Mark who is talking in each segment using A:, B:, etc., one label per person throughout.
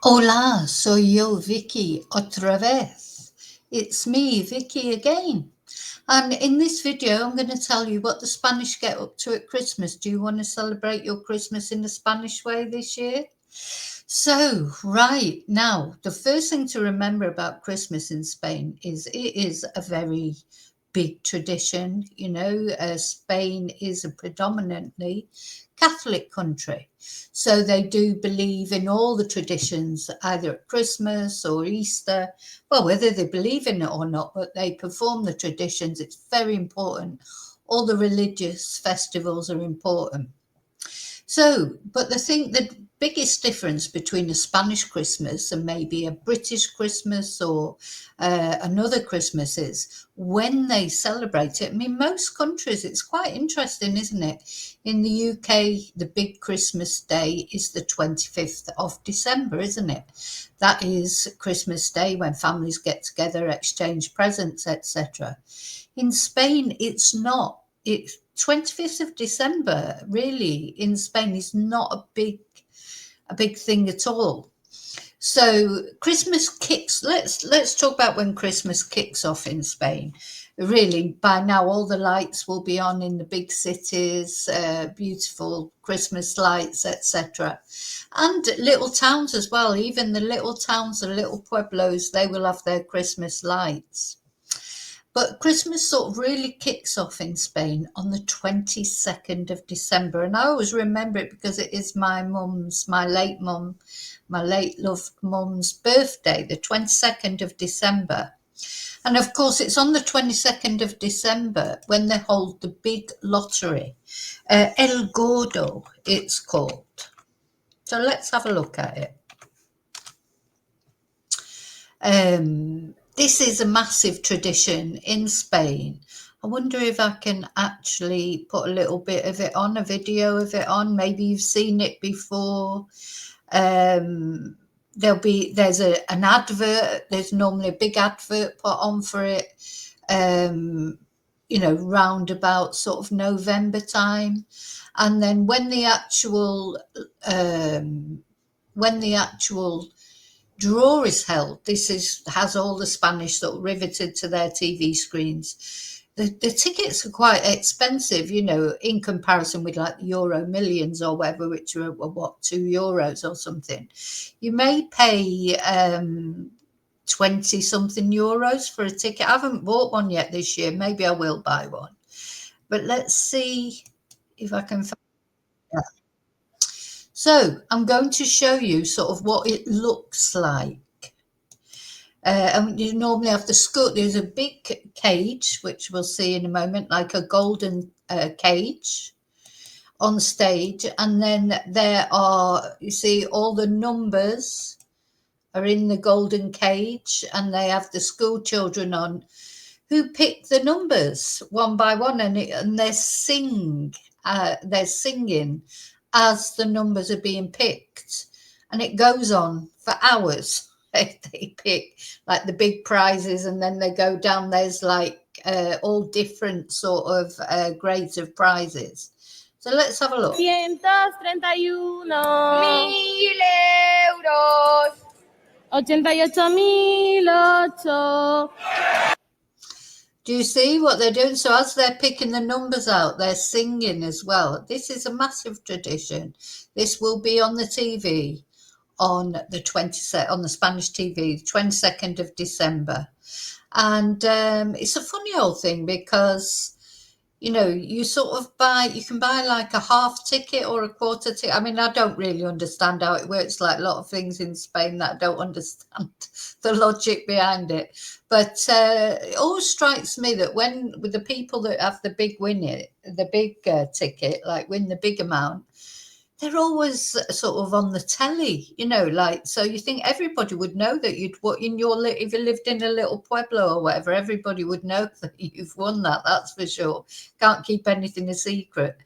A: Hola, soy yo, Vicky, otra vez. It's me, Vicky, again. And in this video, I'm going to tell you what the Spanish get up to at Christmas. Do you want to celebrate your Christmas in the Spanish way this year? So, right now, the first thing to remember about Christmas in Spain is it is a very big tradition. Spain is a predominantly Catholic country. So they do believe in all the traditions, either at Christmas or Easter. Well, whether they believe in it or not, but they perform the traditions. It's very important. All the religious festivals are important. So, but the biggest difference between a Spanish Christmas and maybe a British Christmas or another Christmas is when they celebrate it. I mean, most countries, it's quite interesting, isn't it? In the UK, the big Christmas day is the 25th of December, isn't it? That is Christmas Day when families get together, exchange presents, etc. In Spain, it's not. It's 25th of December, really, in Spain is not a big thing at all. So Christmas kicks. Let's talk about when Christmas kicks off in Spain. Really, by now all the lights will be on in the big cities, beautiful Christmas lights, etc. And little towns as well. Even the little towns, the little pueblos, they will have their Christmas lights. But Christmas sort of really kicks off in Spain on the 22nd of December. And I always remember it because it is my late loved mum's birthday, the 22nd of December. And of course, it's on the 22nd of December when they hold the big lottery. El Gordo, it's called. So let's have a look at it. This is a massive tradition in Spain. I wonder if I can actually put a little bit of it on, a video of it on. Maybe you've seen it before. There's an advert. There's normally a big advert put on for it. Round about sort of November time, and then when the actual draw is held. Has all the Spanish sort of riveted to their TV screens. The tickets are quite expensive, in comparison with like Euro Millions or whatever, which are what, €2 or something. You may pay 20 something euros for a ticket. I haven't bought one yet this year. Maybe I will buy one. But let's see if I can find that. So I'm going to show you sort of what it looks like. And you normally have the school. There's a big cage, which we'll see in a moment, like a golden cage on stage. And then there are, you see, all the numbers are in the golden cage, and they have the school children on who pick the numbers one by one, and they're singing as the numbers are being picked, and it goes on for hours. They pick like the big prizes, and then they go down. There's like all different sort of grades of prizes. So let's have a look.
B: 131.000 euros. 88.008.
A: Do you see what they're doing? So as they're picking the numbers out, they're singing as well. This is a massive tradition. This will be on the TV on the Spanish TV, 22nd of December. And it's a funny old thing because, you can buy like a half ticket or a quarter ticket. I mean, I don't really understand how it works, like a lot of things in Spain that I don't understand the logic behind it. But it always strikes me that with the people that have the big ticket, like win the big amount, they're always sort of on the telly, so you think everybody would know that if you lived in a little pueblo or whatever, everybody would know that you've won that. That's for sure. Can't keep anything a secret.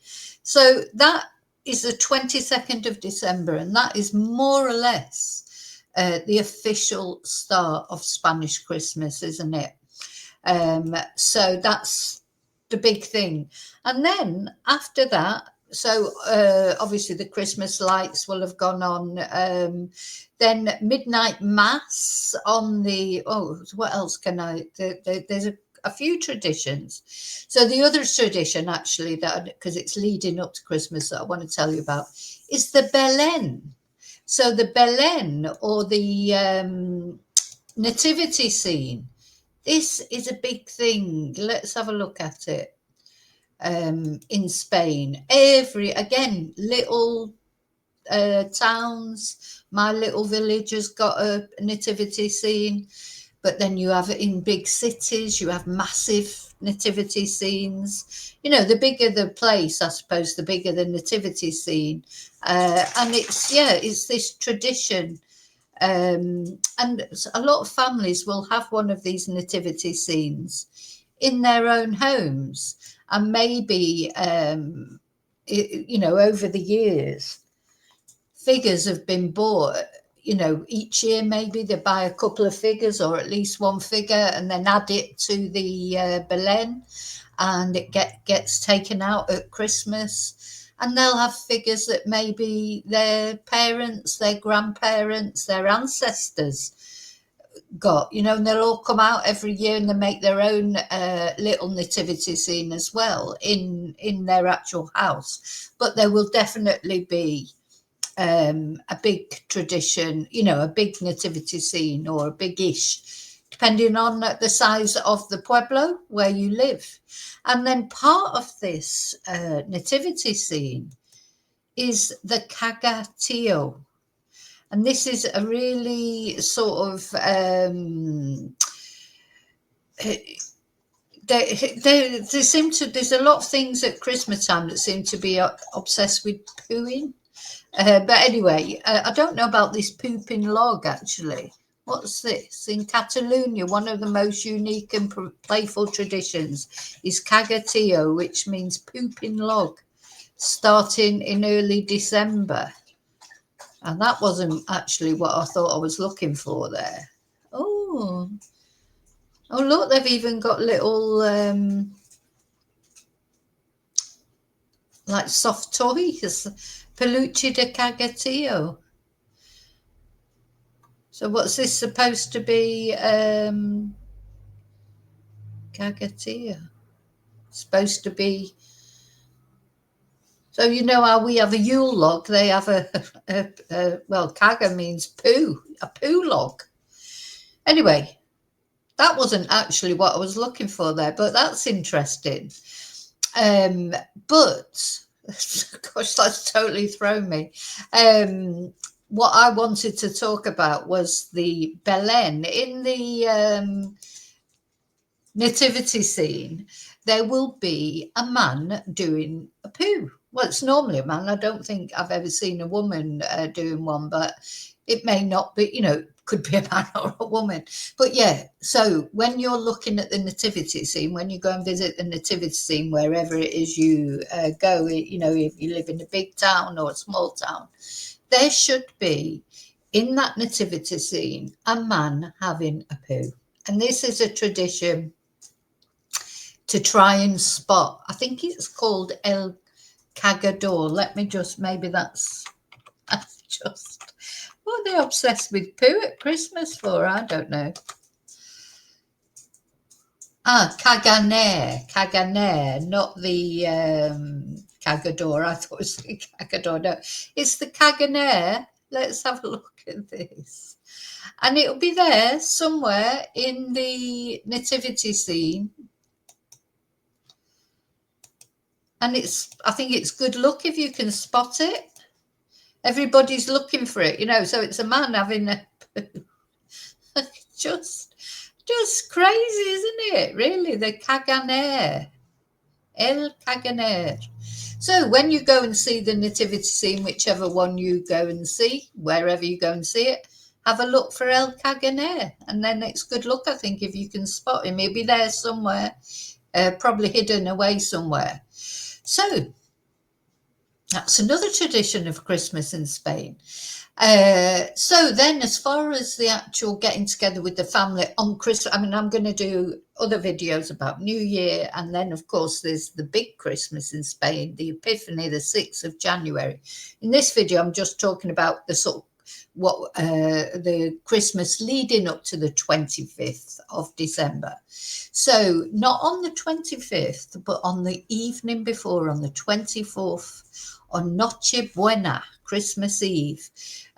A: So that is the 22nd of December, and that is more or less the official start of Spanish Christmas, isn't it? So that's the big thing. And then after that, So obviously the Christmas lights will have gone on. Then midnight mass on the, oh, what else can there's a few traditions. So the other tradition actually, that because it's leading up to Christmas, that I want to tell you about is the Belen. So the Belen, or the nativity scene, this is a big thing. Let's have a look at it. In Spain, again, little towns, my little village has got a nativity scene, but then you have it in big cities, you have massive nativity scenes. You know, the bigger the place, I suppose, the bigger the nativity scene. And it's this tradition. And a lot of families will have one of these nativity scenes in their own homes. And maybe, over the years, figures have been bought. Each year maybe they buy a couple of figures, or at least one figure, and then add it to the Belen, and it gets taken out at Christmas. And they'll have figures that maybe their parents, their grandparents, their ancestors got, and they'll all come out every year, and they make their own little nativity scene as well in their actual house. But there will definitely be a big tradition, a big nativity scene, or a big-ish, depending on the size of the pueblo where you live. And then part of this nativity scene is the cagatillo. And this is a really sort of there's a lot of things at Christmas time that seem to be obsessed with pooing. But anyway, I don't know about this pooping log, actually. What's this? In Catalonia, one of the most unique and playful traditions is cagatillo, which means pooping log, starting in early December. And that wasn't actually what I thought I was looking for there. Oh, look, they've even got little like soft toys. Peluche de cagatillo. So what's this supposed to be? Cagatillo. Supposed to be. So you know how we have a Yule log, they have well, caga means poo, a poo log. Anyway, that wasn't actually what I was looking for there, but that's interesting. But gosh, that's totally thrown me. What I wanted to talk about was the Belen. In the nativity scene, there will be a man doing a poo. Well, it's normally a man. I don't think I've ever seen a woman doing one, but it may not be, could be a man or a woman. But yeah, so when you're looking at the nativity scene, when you go and visit the nativity scene, wherever it is you go, if you live in a big town or a small town, there should be, in that nativity scene, a man having a poo. And this is a tradition to try and spot. I think it's called El Cagador. Let me just, maybe that's just, what are they obsessed with poo at Christmas for? I don't know. Caganer, not the Cagador. I thought it was the Cagador. No, it's the Caganer. Let's have a look at this. And it'll be there somewhere in the nativity scene. And I think it's good luck if you can spot it. Everybody's looking for it, so it's a man having a just crazy, isn't it? Really, the Caganer, El Caganer. So when you go and see the nativity scene, whichever one you go and see, wherever you go and see it, have a look for El Caganer, and then it's good luck, I think, if you can spot him. He'll be there somewhere, probably hidden away somewhere. So That's another tradition of Christmas in Spain. So then, as far as the actual getting together with the family on Christmas, I mean, I'm going to do other videos about New Year, and then, of course, there's the big Christmas in Spain, the Epiphany, the 6th of January. In this video, I'm just talking about the sort of the Christmas leading up to the 25th of December. So not on the 25th, but on the evening before, on the 24th, on Noche Buena, Christmas Eve.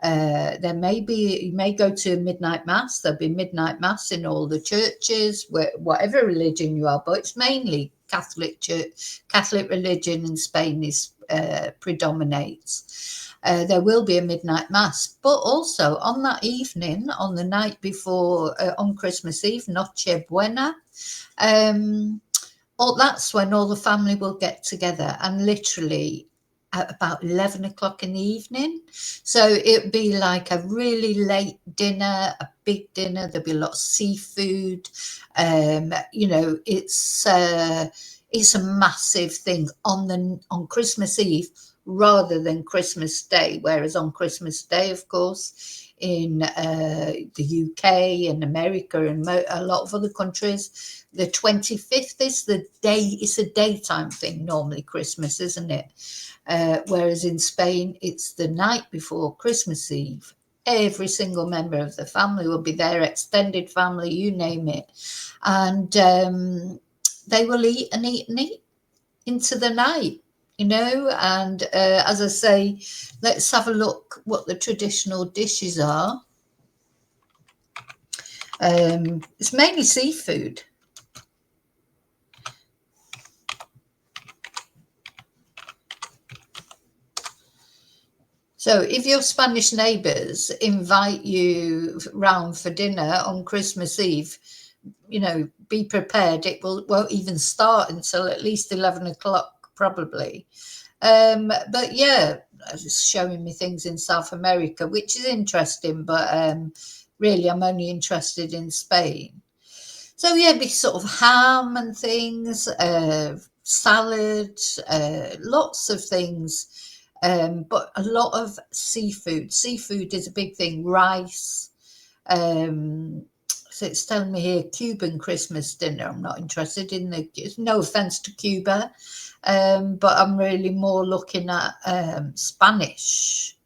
A: There may be, you may go to midnight mass. There'll be midnight mass in all the churches, whatever religion you are, but it's mainly Catholic church. Catholic religion in Spain is predominates. There will be a midnight mass, but also on that evening, on the night before, on Christmas Eve, Noche Buena, that's when all the family will get together, and literally at about 11 o'clock in the evening. So it'd be like a really late dinner, a big dinner. There'll be a lot of seafood. It's a massive thing on Christmas Eve rather than Christmas Day. Whereas on Christmas Day, of course, in the UK and America and a lot of other countries, the 25th is the day. It's a daytime thing normally, Christmas, isn't it? Whereas in Spain, it's the night before Christmas Eve. Every single member of the family will be there, extended family, you name it. And they will eat and eat and eat into the night, And as I say, let's have a look what the traditional dishes are. It's mainly seafood. So if your Spanish neighbours invite you round for dinner on Christmas Eve, be prepared. It won't even start until at least 11 o'clock, probably. But yeah, it's showing me things in South America, which is interesting, but really I'm only interested in Spain. So yeah, be sort of ham and things, salad, lots of things. But a lot of seafood. Seafood is a big thing. Rice. So it's telling me here, Cuban Christmas dinner. I'm not interested in no offense to Cuba, but I'm really more looking at Spanish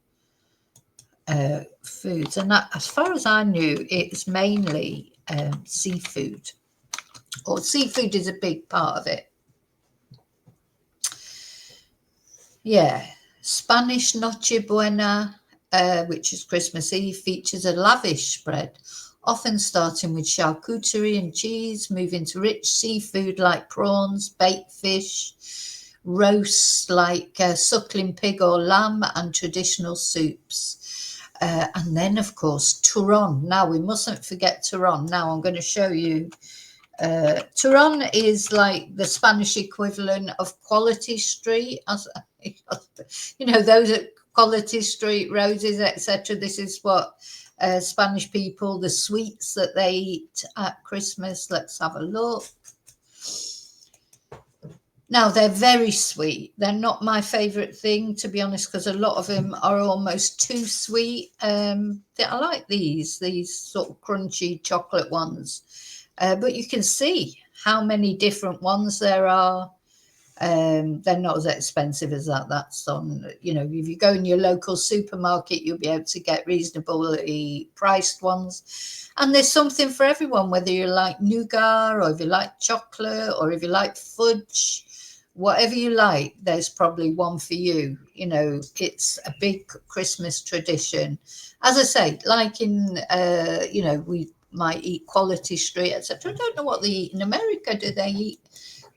A: foods. And that, as far as I knew, it's mainly seafood, or seafood is a big part of it. Yeah. Spanish Noche Buena, which is Christmas Eve, features a lavish spread, often starting with charcuterie and cheese, moving to rich seafood like prawns, baked fish, roasts like suckling pig or lamb, and traditional soups. And then, of course, Turon. Now, we mustn't forget Turon. Now, I'm going to show you. Turon is like the Spanish equivalent of Quality Street. Those at Quality Street, Roses, etc. This is what Spanish people, the sweets that they eat at Christmas. Let's have a look. Now, they're very sweet. They're not my favourite thing, to be honest, because a lot of them are almost too sweet. I like these sort of crunchy chocolate ones. But you can see how many different ones there are. They're not as expensive as that. That's on, if you go in your local supermarket, you'll be able to get reasonably priced ones. And there's something for everyone, whether you like nougat, or if you like chocolate, or if you like fudge, whatever you like, there's probably one for you. It's a big Christmas tradition. As I say, like in, we might eat Quality Street, etc. I don't know what they eat in America. Do they eat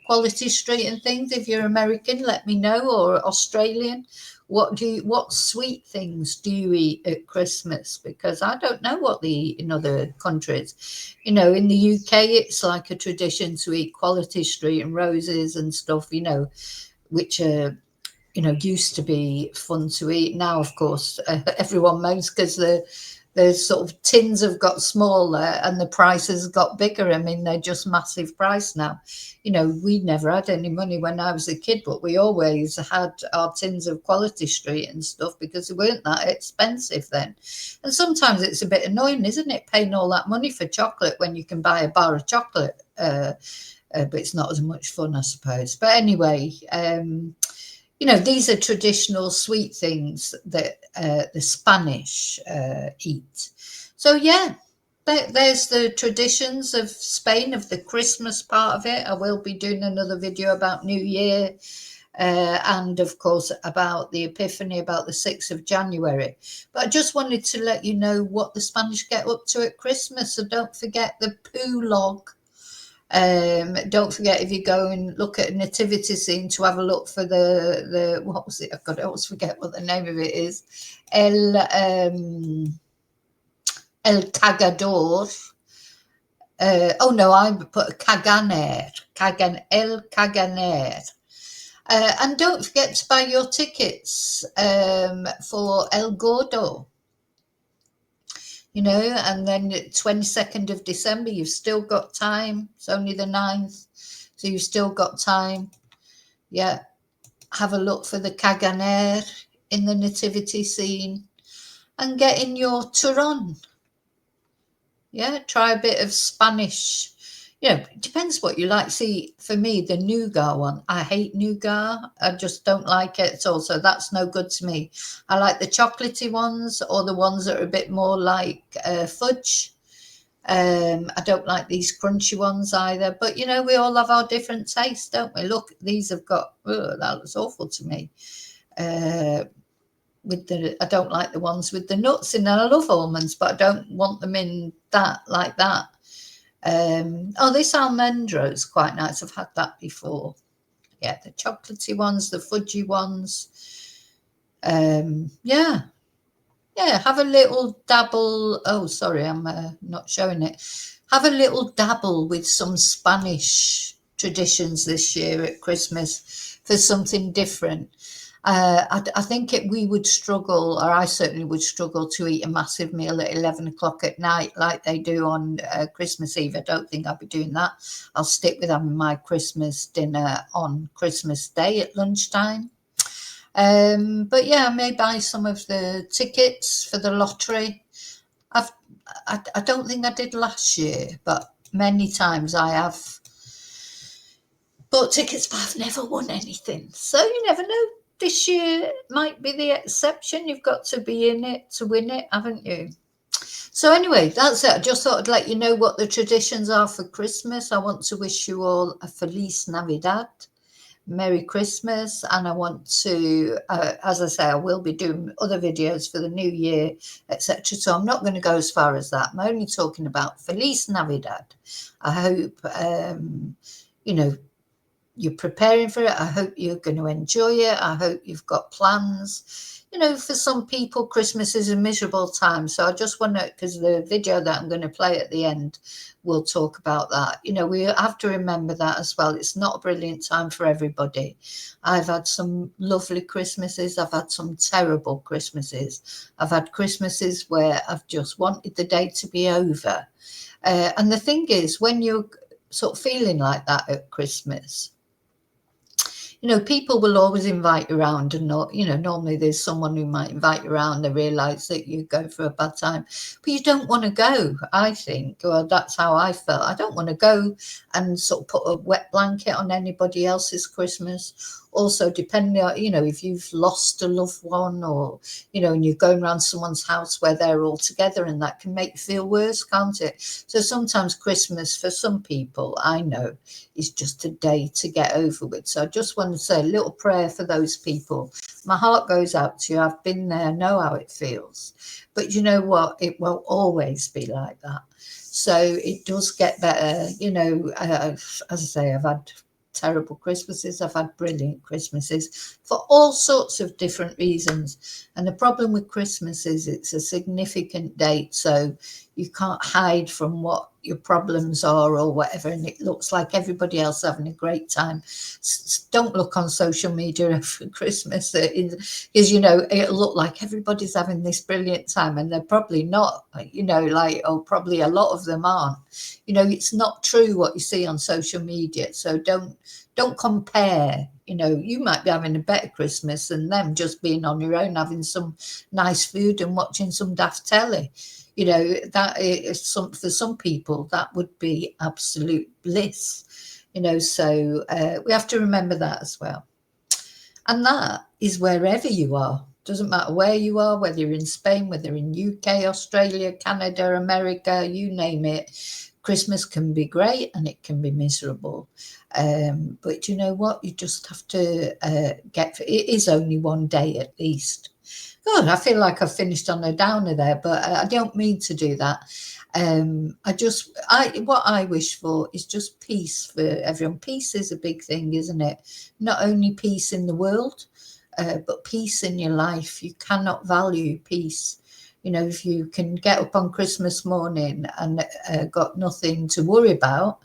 A: Quality Street and things? If you're American, let me know, or Australian. What sweet things do you eat at Christmas? Because I don't know what they eat in other countries. In the UK, it's like a tradition to eat Quality Street and Roses and stuff, which are, used to be fun to eat. Now, of course, everyone moans because the sort of tins have got smaller and the prices got bigger. I mean, they're just massive price now. You know, we never had any money when I was a kid, but we always had our tins of Quality Street and stuff because they weren't that expensive then. And sometimes it's a bit annoying, isn't it, paying all that money for chocolate when you can buy a bar of chocolate? But it's not as much fun, I suppose. But anyway, you know, these are traditional sweet things that the Spanish eat. So, yeah, there's the traditions of Spain, of the Christmas part of it. I will be doing another video about New Year and, of course, about the Epiphany, about the 6th of January. But I just wanted to let you know what the Spanish get up to at Christmas. So don't forget the poo log. Don't forget, if you go and look at a nativity scene, to have a look for the what was it? I've got to always forget what the name of it is. El Cagador. Oh no, I put Caganer. El Caganer. And don't forget to buy your tickets for El Gordo. You know, and then 22nd of December, you've still got time. It's only the 9th, so you've still got time. Yeah, have a look for the Caganer in the nativity scene and get in your Turon. Yeah, try a bit of Spanish. You know, it depends what you like. See, for me, the nougat one, I hate nougat. I just don't like it at all. So that's no good to me. I like the chocolatey ones, or the ones that are a bit more like fudge. I don't like these crunchy ones either. But, you know, we all have our different tastes, don't we? Look, these have got, oh, that looks awful to me. I don't like the ones with the nuts in. I love almonds, but I don't want them in that, like that. Oh, this almendro is quite nice. I've had that before. Yeah, the chocolatey ones, the fudgy ones. Yeah, have a little dabble. Oh, sorry, I'm not showing it. Have a little dabble with some Spanish traditions this year at Christmas for something different. I think we would struggle, or I certainly would struggle, to eat a massive meal at 11 o'clock at night like they do on Christmas Eve. I don't think I'll be doing that. I'll stick with having my Christmas dinner on Christmas Day at lunchtime. But yeah, I may buy some of the tickets for the lottery. I don't think I did last year, but many times I have bought tickets, but I've never won anything. So you never know. This year might be the exception. You've got to be in it to win it, haven't you? So anyway, that's it. I just thought I'd let you know what the traditions are for Christmas. I want to wish you all a Feliz Navidad. Merry Christmas. And I want to, as I say, I will be doing other videos for the new year, etc. So I'm not going to go as far as that. I'm only talking about Feliz Navidad. I hope, you know, you're preparing for it. I hope you're going to enjoy it. I hope you've got plans. You know, for some people, Christmas is a miserable time. So I just want to, because the video that I'm going to play at the end will talk about that. You know, we have to remember that as well. It's not a brilliant time for everybody. I've had some lovely Christmases. I've had some terrible Christmases. I've had Christmases where I've just wanted the day to be over. And the thing is, when you're sort of feeling like that at Christmas, you know, people will always invite you around, and not, you know, normally there's someone who might invite you around. They realise that you go for a bad time, but you don't want to go. I think, well, that's how I felt. I don't want to go and sort of put a wet blanket on anybody else's Christmas. Also, depending on, you know, if you've lost a loved one, or, you know, and you're going around someone's house where they're all together, and that can make you feel worse, can't it? So sometimes Christmas for some people, I know, is just a day to get over with. So I just want to say a little prayer for those people. My heart goes out to you. I've been there, know how it feels. But you know what? It won't always be like that. So it does get better. You know, as I say, I've had terrible Christmases. I've had brilliant Christmases. for all sorts of different reasons. And the problem with Christmas is it's a significant date, so you can't hide from what your problems are or whatever, and it looks like everybody else having a great time. Don't look on social media for Christmas, because you know it'll look like everybody's having this brilliant time, and they're probably not. You know, like, or probably a lot of them aren't. You know, it's not true what you see on social media, so don't compare. You know, you might be having a better Christmas than them, just being on your own, having some nice food and watching some daft telly. You know, that is for some people, that would be absolute bliss. You know, so we have to remember that as well. And that is wherever you are. Doesn't matter where you are, whether you're in Spain, whether you're in UK, Australia, Canada, America, you name it. Christmas can be great and it can be miserable. But you know what? You just have to it is only one day at least. God, I feel like I've finished on a downer there, but I don't mean to do that. What I wish for is just peace for everyone. Peace is a big thing, isn't it? Not only peace in the world, but peace in your life. You cannot value peace. You know, if you can get up on Christmas morning and got nothing to worry about,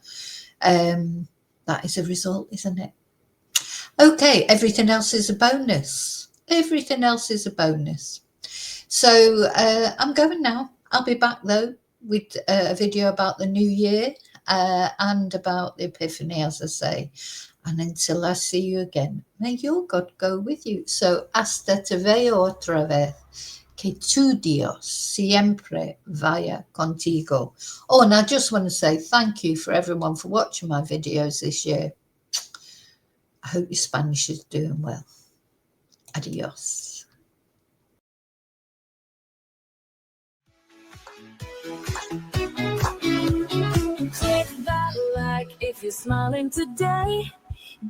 A: that is a result, isn't it? Okay, everything else is a bonus. Everything else is a bonus. So I'm going now. I'll be back though with a video about the new year and about the Epiphany, as I say. And until I see you again, may your God go with you. So hasta te veo otra vez. Que tu Dios siempre vaya contigo. Oh, and I just want to say thank you for everyone for watching my videos this year. I hope your Spanish is doing well. Adios.
C: Click that like if you're smiling today.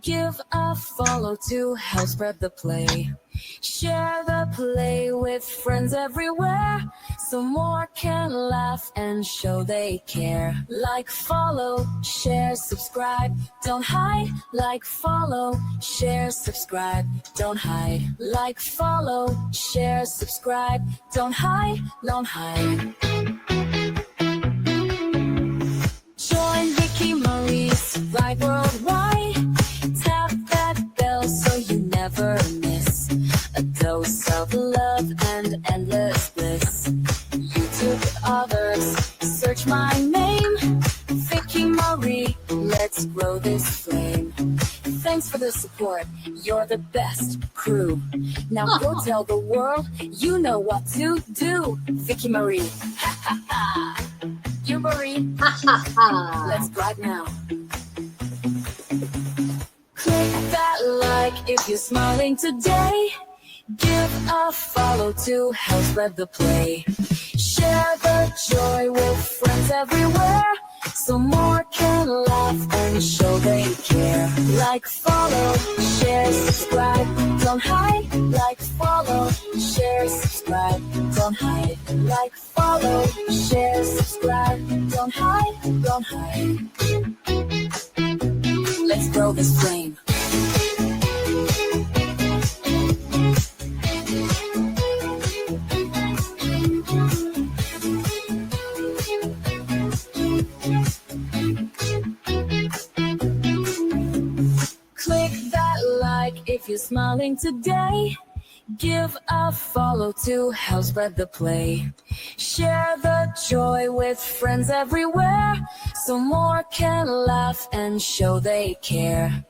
C: Give a follow to help spread the play. Share the play with friends everywhere, so more can laugh and show they care. Like, follow, share, subscribe, don't hide. Like, follow, share, subscribe, don't hide. Like, follow, share, subscribe, don't hide, don't hide. Join Vicky Marie's Ride Worldwide. Tap that bell so you never miss a dose of love and endless bliss. YouTube others, search my name, Vicky Marie, let's grow this flame. Thanks for the support, you're the best crew. Now go tell the world you know what to do. Vicky Marie, ha ha ha. You Marie,
A: Ha ha ha.
C: let's drive now. Click that like if you're smiling today. Give a follow to help spread the play. Share the joy with friends everywhere, so more can laugh and show they care. Like, follow, share, subscribe, don't hide. Like, follow, share, subscribe, don't hide. Like, follow, share, subscribe, don't hide, don't hide. Let's grow this flame. Click that like if you're smiling today. Give a follow to help spread the play. Share the joy with friends everywhere, so more can laugh and show they care.